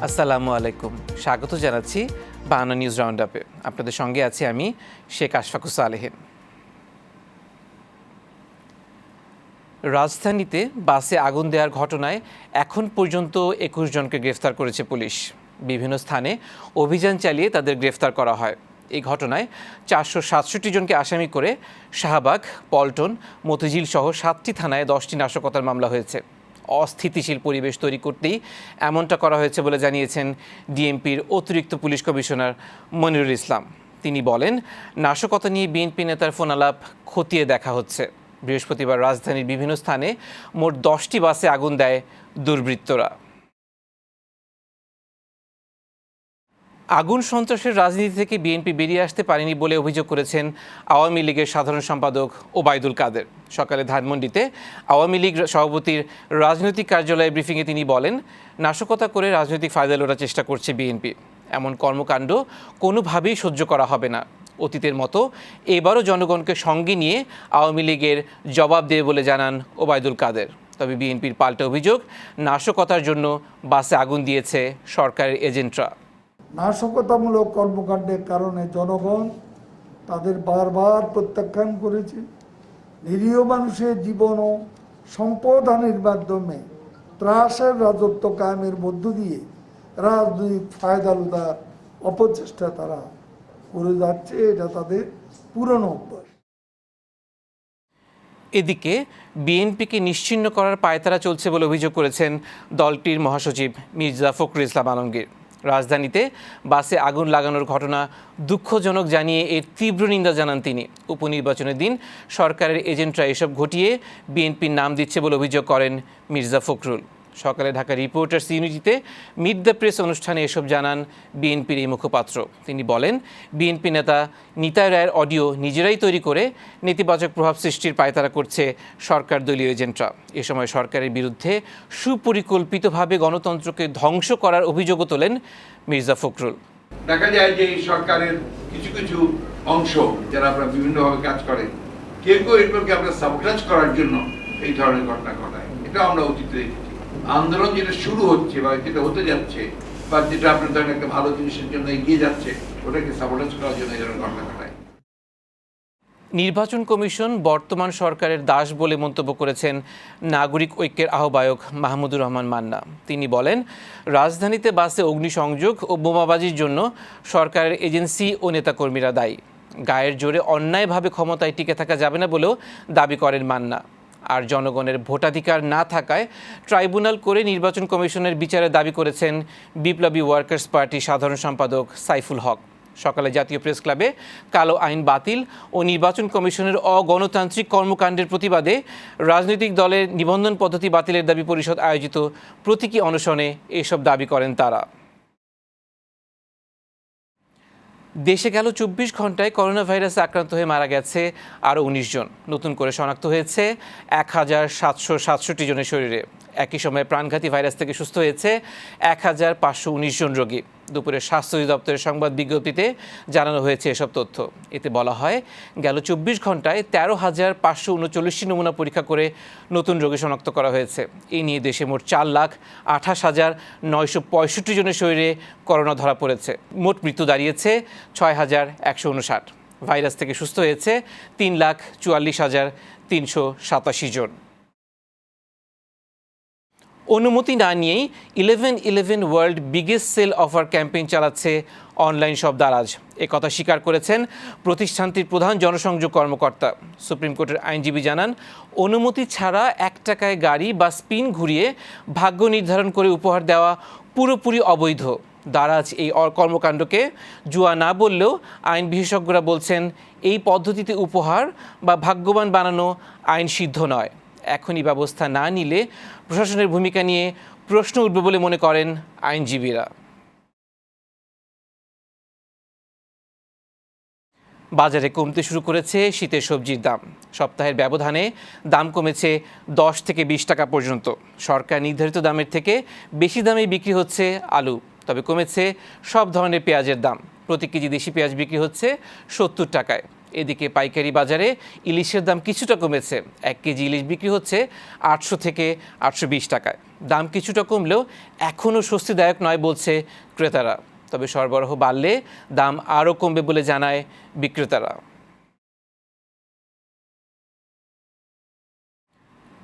আসসালামু আলাইকুম, স্বাগত জানাচ্ছি বাংলা নিউজ রাউন্ড আপে। আপনাদের সঙ্গে আছি আমি শেখ আশফাকুস আলহিন। রাজধানীতে বাসে আগুন দেওয়ার ঘটনায় এখন পর্যন্ত ২১ জনকে গ্রেফতার করেছে পুলিশ। বিভিন্ন স্থানে অভিযান চালিয়ে তাদের গ্রেফতার করা হয়। এই ঘটনায় ৪৬৭ জনকে আসামি করে শাহবাগ, পল্টন, মতিঝিল সহ ৭টি থানায় ১০টি নাশকতার মামলা হয়েছে। অস্থিতিশীল পরিবেশ তৈরি করতেই এমনটা করা হয়েছে বলে জানিয়েছেন ডিএমপির অতিরিক্ত পুলিশ কমিশনার মনিরুল ইসলাম। তিনি বলেন, নাশকতা নিয়ে বিএনপি নেতার ফোন আলাপ খতিয়ে দেখা হচ্ছে। বৃহস্পতিবার রাজধানীর বিভিন্ন স্থানে মোট ১০টি বাসে আগুন দেয় দুর্বৃত্তরা। আগুন সন্ত্রাসের রাজনীতি থেকে বিএনপি বেরিয়ে আসতে পারেনি বলে অভিযোগ করেছেন আওয়ামী লীগের সাধারণ সম্পাদক ওবায়দুল কাদের। সকালে ধানমন্ডিতে আওয়ামী লীগ সভাপতির রাজনৈতিক কার্যালয়ে ব্রিফিংয়ে তিনি বলেন, নাশকতা করে রাজনৈতিক ফায়দা লোটার চেষ্টা করছে বিএনপি। এমন কর্মকাণ্ড কোনোভাবেই সহ্য করা হবে না। অতীতের মতো এবারও জনগণকে সঙ্গে নিয়ে আওয়ামী লীগের জবাব দেবে বলে জানান ওবায়দুল কাদের। তবে বিএনপির পাল্টা অভিযোগ, নাশকতার জন্য বাসে আগুন দিয়েছে সরকারের এজেন্টরা। নাশকতামূলক কর্মকাণ্ডের কারণে জনগণ তাদের বারবার প্রত্যাখ্যান করেছে। নিরীহ মানুষের জীবন ও সম্পদ হানির মাধ্যমে ত্রাসের রাজত্ব কায়েমের মধ্য দিয়ে রাজনৈতিক ফায়দা লুদার অপচেষ্টা তারা করে যাচ্ছে। এটা তাদের পুরনো অভ্যাস। এদিকে বিএনপিকে নিশ্চিহ্ন করার পায়তারা চলছে বলে অভিযোগ করেছেন দলটির মহাসচিব মির্জা ফখরুল ইসলাম আলমগীর। রাজধানীতে বাসে আগুন লাগানোর ঘটনা দুঃখজনক জানিয়ে এর তীব্র নিন্দা জানান তিনি। উপনির্বাচনের দিন সরকারের এজেন্টরা এসব ঘটিয়ে বিএনপির নাম দিচ্ছে বলে অভিযোগ করেন মির্জা ফখরুল। সকালে ঢাকা রিপোর্টার্স ইউনিটিতে মিট দ্য প্রেস অনুষ্ঠানে এসব জানান বিএনপির এই মুখপাত্র। তিনি বলেন, বিএনপি নেতা নিতাই রায়ের অডিও নিজেরাই তৈরি করে নেতিবাচক প্রভাব সৃষ্টির পায়তারা করছে সরকার দলীয় এজেন্টরা। এ সময় সরকারের বিরুদ্ধে সুপরিকল্পিতভাবে গণতন্ত্রকে ধ্বংস করার অভিযোগও তোলেন মির্জা ফখরুল। দেখা যায় যে এই সরকারের কিছু কিছু অংশ যারা আপনারা বিভিন্নভাবে কাজ করে, কেউ কেউ এগুলোকে আপনার সাবকাজ করার জন্য এই ধরনের ঘটনা ঘটায়। এটা আমরা অতীতে দেখেছি। আন্দোলন যেটা শুরু হচ্ছে বা যেটা হতে যাচ্ছে বা যেটা আপনার ধরেন একটা ভালো জিনিসের জন্য এগিয়ে যাচ্ছে, ওটাকে সাবকাজ করার জন্য এই ধরনের ঘটনা ঘটায়। নির্বাচন কমিশন বর্তমান সরকারের দাস বলে মন্তব্য করেছেন নাগরিক ঐক্যের আহ্বায়ক মাহমুদুর রহমান মান্না। তিনি বলেন, রাজধানীতে বাসে অগ্নিসংযোগ ও বোমাবাজির জন্য সরকারের এজেন্সি ও নেতাকর্মীরা দায়ী। গায়ের জোরে অন্যায়ভাবে ক্ষমতায় টিকে থাকা যাবে না বলেও দাবি করেন মান্না। আর জনগণের ভোটাধিকার না থাকায় ট্রাইব্যুনাল করে নির্বাচন কমিশনের বিচারের দাবি করেছেন বিপ্লবী ওয়ার্কার্স পার্টির সাধারণ সম্পাদক সাইফুল হক। সকালে জাতীয় প্রেস ক্লাবে কালো আইন বাতিল ও নির্বাচন কমিশনের অগণতান্ত্রিক কর্মকাণ্ডের প্রতিবাদে রাজনৈতিক দলের নিবন্ধন পদ্ধতি বাতিলের দাবি পরিষদ আয়োজিত প্রতীকী অনশনে এসব দাবি করেন তারা। দেশে গেল ২৪ ঘন্টায় করোনা ভাইরাসে আক্রান্ত হয়ে মারা গেছে আরও ১৯ জন। নতুন করে শনাক্ত হয়েছে ১,৭৬৭ জনের শরীরে। একই সময়ে প্রাণঘাতী ভাইরাস থেকে সুস্থ হয়েছে ১,৫১৯ জন রোগী। দুপুরে স্বাস্থ্য অধিদপ্তরের সংবাদ বিজ্ঞপ্তিতে জানানো হয়েছে এসব তথ্য। এতে বলা হয়, গেল ২৪ ঘন্টায় ১৩,৫৩৯টি নমুনা পরীক্ষা করে নতুন রোগী শনাক্ত করা হয়েছে। এ নিয়ে দেশে মোট ৪,২৮,৯৬৫ জনের শরীরে করোনা ধরা পড়েছে। মোট মৃত্যু দাঁড়িয়েছে ৬,১৫৯। ভাইরাস থেকে সুস্থ হয়েছে ৩,৪৪,৩৮৭ জন। অনুমতি না নিয়েই 11-11 world biggest sale offer campaign চালাচ্ছে অনলাইন শপ দারাজ। একথা স্বীকার করেছেন প্রতিষ্ঠানটির প্রধান জনসংযোগ কর্মকর্তা। সুপ্রিম কোর্টের আইনজীবী জানান, অনুমতি ছাড়া ১ টাকায় গাড়ি বা স্পিন ঘুরিয়ে ভাগ্য নির্ধারণ করে উপহার দেওয়া পুরোপুরি অবৈধ। দারাজ এই কর্মকাণ্ডকে জুয়া না বললেও আইন বিশেষজ্ঞরা বলছেন, এই পদ্ধতিতে উপহার বা ভাগ্যবান বানানো আইন সিদ্ধ নয়। এখনই ব্যবস্থা না নিলে প্রশাসনের ভূমিকা নিয়ে প্রশ্ন উঠবে বলে মনে করেন আইনজীবীরা। বাজারে কমতে শুরু করেছে শীতের সবজির দাম। সপ্তাহের ব্যবধানে দাম কমেছে ১০ থেকে ২০ টাকা পর্যন্ত। সরকার নির্ধারিত দামের থেকে বেশি দামে বিক্রি হচ্ছে আলু। তবে কমেছে সব ধরনের পেঁয়াজের দাম। প্রতি কেজি দেশি পেঁয়াজ বিক্রি হচ্ছে ৭০ টাকায়। এদিকে পাইকারি বাজারে ইলিশের দাম কিছুটা কমেছে। 1 কেজি ইলিশ বিক্রি হচ্ছে 800 থেকে 820 টাকায়। দাম কিছুটা কমলেও এখনও স্বস্তিদায়ক নয় বলছে ক্রেতারা। তবে সরবরাহ বাড়লে দাম আরও কমবে বলে জানায় বিক্রেতারা।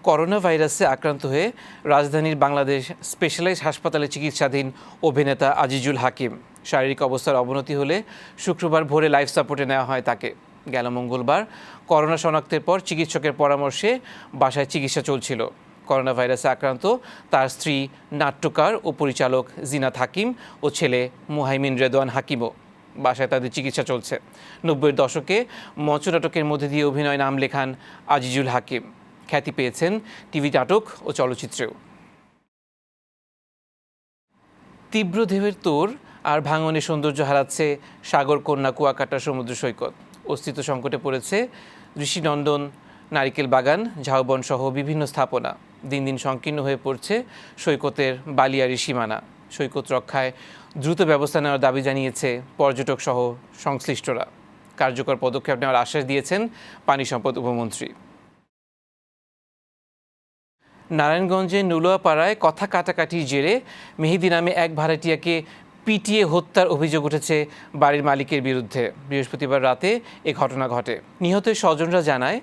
করোনা ভাইরাসে আক্রান্ত হয়ে রাজধানীর বাংলাদেশ স্পেশালাইজড হাসপাতালে চিকিৎসাধীন অভিনেতা আজিজুল হাকিম শারীরিক অবস্থার অবনতি হলে শুক্রবার ভোরে লাইফ সাপোর্টে নেওয়া হয় তাকে। গেল মঙ্গলবার করোনা শনাক্তের পর চিকিৎসকের পরামর্শে বাসায় চিকিৎসা চলছিল। করোনা ভাইরাসে আক্রান্ত তার স্ত্রী নাট্যকার ও পরিচালক জিনাত হাকিম ও ছেলে মুহাইমিন রেদওয়ান হাকিমও। বাসায় তাদের চিকিৎসা চলছে। 90-এর দশকে মঞ্চনাটকের মধ্যে দিয়ে অভিনয় নাম লেখান আজিজুল হাকিম। খ্যাতি পেয়েছেন টিভি নাটক ও চলচ্চিত্রেও। তীব্র ঢেউয়ের তোড় আর ভাঙনে সৌন্দর্য হারাচ্ছে সাগরকন্যা কুয়াকাটা সমুদ্র সৈকত। অস্তিত্ব সংকটে পড়েছে ঋষিনন্দন, নারিকেল বাগান, ঝাউবন সহ বিভিন্ন স্থাপনা। দিন দিন সংকীর্ণ হয়ে পড়ছে সৈকতের বালিয়াড়ি সীমানা। সৈকত রক্ষায় দ্রুত ব্যবস্থা নেওয়ার দাবি জানিয়েছে পর্যটক সহ সংশ্লিষ্টরা। কার্যকর পদক্ষেপ নেওয়ার আশ্বাস দিয়েছেন পানি সম্পদ উপমন্ত্রী। নারায়ণগঞ্জের নুলুয়াপাড়ায় কথা কাটাকাটির জেরে মেহেদী নামে এক ভাড়াটিয়াকে পিটিয়ে হত্যার অভিযোগ উঠেছে বাড়ির মালিকের বিরুদ্ধে। বৃহস্পতিবার রাতে এ ঘটনা ঘটে। নিহতের স্বজনরা জানায়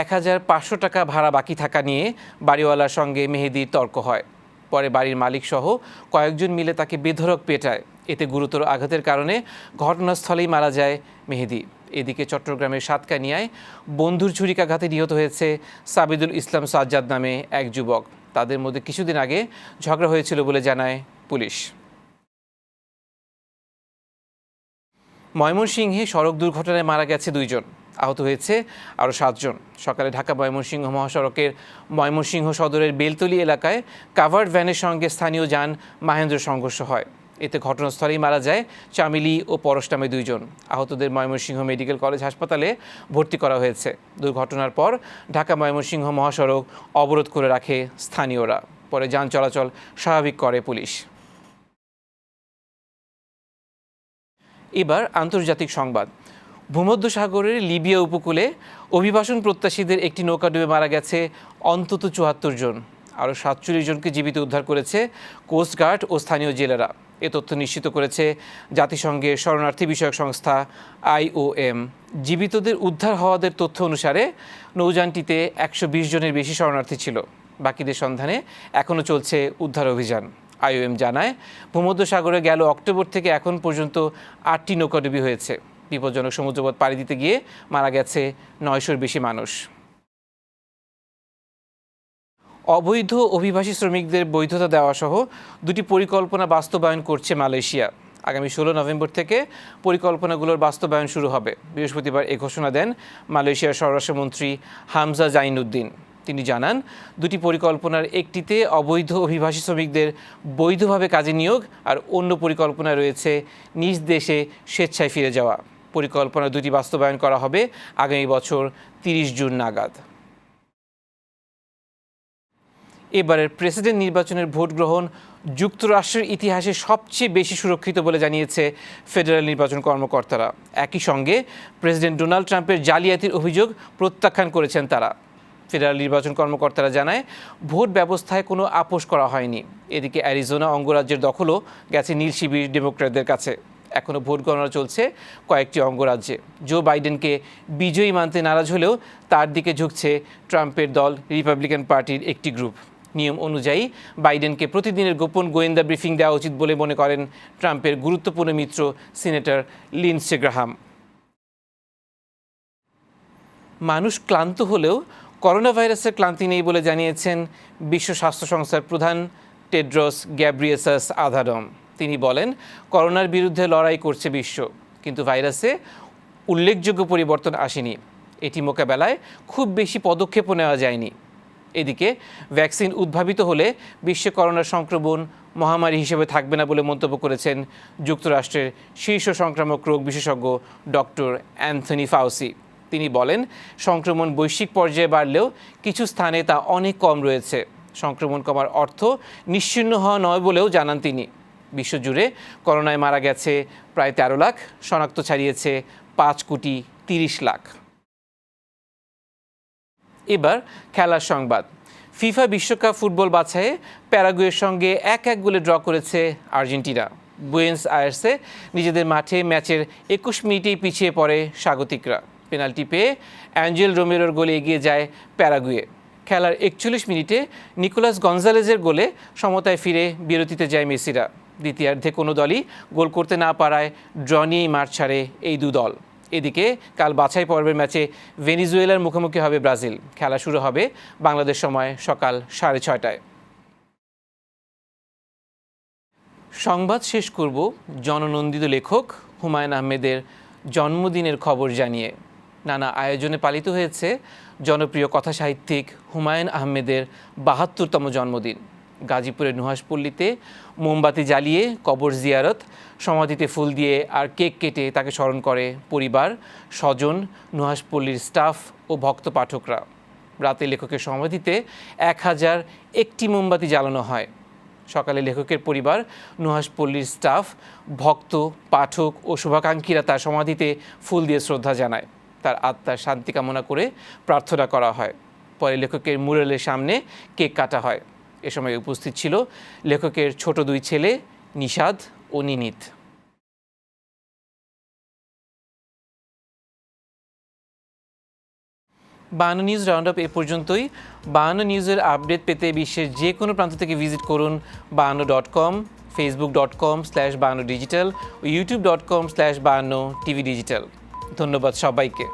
1500 টাকা ভাড়া বাকি থাকা নিয়ে বাড়িওয়ালার সঙ্গে মেহেদীর তর্ক হয়। পরে বাড়ির মালিক সহ কয়েকজন মিলে তাকে বেধড়ক পেটায়। এতে গুরুতর আঘাতের কারণে ঘটনাস্থলেই মারা যায় মেহেদী। এদিকে চট্টগ্রামের সাতকানিয়ায় বন্ধুর ছুরিকাঘাতে নিহত হয়েছে সাবিদুল ইসলাম সাজ্জাদ নামে এক যুবক। তাদের মধ্যে কিছুদিন আগে ঝগড়া হয়েছিল বলে জানায় পুলিশ। ময়মনসিংহে সড়ক দুর্ঘটনায় মারা গেছে 2 জন, আহত হয়েছে আরও 7 জন। সকালে ঢাকা ময়মনসিংহ মহাসড়কের ময়মনসিংহ সদরের বেলতলী এলাকায় কাভার্ড ভ্যানের সঙ্গে স্থানীয় যান মাহেন্দ্র সংঘর্ষ হয়। এতে ঘটনাস্থলেই মারা যায় চামিলি ও পরশ নামে 2 জন। আহতদের ময়মনসিংহ মেডিকেল কলেজ হাসপাতালে ভর্তি করা হয়েছে। দুর্ঘটনার পর ঢাকা ময়মনসিংহ মহাসড়ক অবরোধ করে রাখে স্থানীয়রা। পরে যান চলাচল স্বাভাবিক করে পুলিশ। এবার আন্তর্জাতিক সংবাদ। ভূমধ্যসাগরের লিবিয়া উপকূলে অভিবাসন প্রত্যাশীদের একটি নৌকা ডুবে মারা গেছে অন্তত 74 জন। আরও 47 জনকে জীবিত উদ্ধার করেছে কোস্টগার্ড ও স্থানীয় জেলেরা। এ তথ্য নিশ্চিত করেছে জাতিসংঘের শরণার্থী বিষয়ক সংস্থা IOM। জীবিতদের উদ্ধার হওয়াদের তথ্য অনুসারে নৌযানটিতে 120 জনের বেশি শরণার্থী ছিল। বাকিদের সন্ধানে এখনও চলছে উদ্ধার অভিযান। IOM জানায়, ভূমধ্যসাগরে গেল অক্টোবর থেকে এখন পর্যন্ত 8টি নৌকাডুবি হয়েছে। বিপজ্জনক সমুদ্রপথ পাড়ি দিতে গিয়ে মারা গেছে 900-র বেশি মানুষ। অবৈধ অভিবাসী শ্রমিকদের বৈধতা দেওয়া সহ 2টি পরিকল্পনা বাস্তবায়ন করছে মালয়েশিয়া। আগামী 16 নভেম্বর থেকে পরিকল্পনাগুলোর বাস্তবায়ন শুরু হবে। বৃহস্পতিবার এ ঘোষণা দেন মালয়েশিয়ার স্বরাষ্ট্রমন্ত্রী হামজা জাইনুদ্দিন। তিনি জানান, 2টি পরিকল্পনার একটিতে অবৈধ অভিবাসী শ্রমিকদের বৈধভাবে কাজে নিয়োগ আর অন্য পরিকল্পনা রয়েছে নিজ দেশে স্বেচ্ছায় ফিরে যাওয়া। পরিকল্পনা 2টি বাস্তবায়ন করা হবে আগামী বছর 30 জুন নাগাদ। এবারের প্রেসিডেন্ট নির্বাচনের ভোট গ্রহণ যুক্তরাষ্ট্রের ইতিহাসে সবচেয়ে বেশি সুরক্ষিত বলে জানিয়েছে ফেডারেল নির্বাচন কর্মকর্তারা। একই সঙ্গে প্রেসিডেন্ট ডোনাল্ড ট্রাম্পের জালিয়াতির অভিযোগ প্রত্যাখ্যান করেছেন তারা। ফেডারেল নির্বাচন কর্মকর্তারা জানায়, ভোট ব্যবস্থায় কোনো আপোষ করা হয়নি। এদিকে অ্যারিজোনা অঙ্গরাজ্যের দখলও গেছে নীল শিবির ডেমোক্র্যাটদের কাছে। এখনও ভোট গণনা চলছে কয়েকটি অঙ্গরাজ্যে। জো বাইডেনকে বিজয়ী মানতে নারাজ হলেও তার দিকে ঝুঁকছে ট্রাম্পের দল রিপাবলিকান পার্টির একটি গ্রুপ। নিয়ম অনুযায়ী বাইডেনকে প্রতিদিনের গোপন গোয়েন্দা ব্রিফিং দেওয়া উচিত বলে মনে করেন ট্রাম্পের গুরুত্বপূর্ণ মিত্র সিনেটর লিন্ডসে গ্রাহাম। মানুষ ক্লান্ত হলেও করোনা ভাইরাসের ক্লান্তি নেই বলে জানিয়েছেন বিশ্ব স্বাস্থ্য সংস্থার প্রধান টেড্রস গ্যাব্রিয়েসাস আধানম। তিনি বলেন, করোনার বিরুদ্ধে লড়াই করছে বিশ্ব, কিন্তু ভাইরাসে উল্লেখযোগ্য পরিবর্তন আসেনি। এটি মোকাবেলায় খুব বেশি পদক্ষেপও নেওয়া যায়নি। এদিকে ভ্যাকসিন উদ্ভাবিত হলে বিশ্বে করোনার সংক্রমণ মহামারী হিসেবে থাকবে না বলে মন্তব্য করেছেন যুক্তরাষ্ট্রের শীর্ষ সংক্রামক রোগ বিশেষজ্ঞ ডক্টর অ্যান্থনি ফাউসি। তিনি বলেন, সংক্রমণ বৈশ্বিক পর্যায়ে বাড়লেও কিছু স্থানে তা অনেক কম রয়েছে। সংক্রমণ কমার অর্থ নিশ্চিহ্ন হওয়া নয় বলেও জানান তিনি। বিশ্বজুড়ে করোনায় মারা গেছে প্রায় 13 লাখ, শনাক্ত ছাড়িয়েছে 5 কোটি 30 লাখ। এবার খেলার সংবাদ। ফিফা বিশ্বকাপ ফুটবল বাছাইয়ে প্যারাগুয়ের সঙ্গে 1-1 গোলে ড্র করেছে আর্জেন্টিনা। বুয়েন্স আয়ার্সে নিজেদের মাঠে ম্যাচের 21 মিনিটেই পিছিয়ে পড়ে স্বাগতিকরা। পেনাল্টি পেয়ে অ্যাঞ্জেল রোমেরোর গোলে এগিয়ে যায় প্যারাগুয়ে। খেলার 41 মিনিটে নিকোলাস গঞ্জালেজের গোলে সমতায় ফিরে বিরতিতে যায় মেসিরা। দ্বিতীয়ার্ধে কোনো দলই গোল করতে না পারায় ড্র নিয়েই মাঠ ছাড়ে এই দু দল। এদিকে কাল বাছাই পর্বের ম্যাচে ভেনিজুয়েলার মুখোমুখি হবে ব্রাজিল। খেলা শুরু হবে বাংলাদেশ সময় সকাল 6:30টায়। সংবাদ শেষ করব জননন্দিত লেখক হুমায়ুন আহমেদের জন্মদিনের খবর জানিয়ে। নানা আয়োজনে পালিত হয়েছে জনপ্রিয় কথাসাহিত্যিক হুমায়ুন আহমেদের 72তম জন্মদিন। গাজীপুরের নুহাশপল্লীতে মোমবাতি জ্বালিয়ে কবর জিয়ারত, সমাধিতে ফুল দিয়ে আর কেক কেটে তাকে স্মরণ করে পরিবার, স্বজন, নুহাশপল্লীর স্টাফ ও ভক্ত পাঠকরা। রাতে লেখকের সমাধিতে 1001টি মোমবাতি জ্বালানো হয়। সকালে লেখকের পরিবার, নুহাশপল্লীর স্টাফ, ভক্ত, পাঠক ও শুভাকাঙ্ক্ষীরা তার সমাধিতে ফুল দিয়ে শ্রদ্ধা জানায়। তার আত্মার শান্তি কামনা করে প্রার্থনা করা হয়। পরে লেখকের মুরালের সামনে কেক কাটা হয়। এ সময় উপস্থিত ছিল লেখকের ছোট 2 ছেলে নিশাদ ও নিনিত। বায়ান্ন নিউজ রাউন্ড আপ এ পর্যন্তই। বায়ান্ন নিউজের আপডেট পেতে বিশ্বের যে কোনো প্রান্ত থেকে ভিজিট করুন bayanno.com, facebook.com/bayanno digital ও youtube.com/bayanno TV digital। ধন্যবাদ সবাইকে।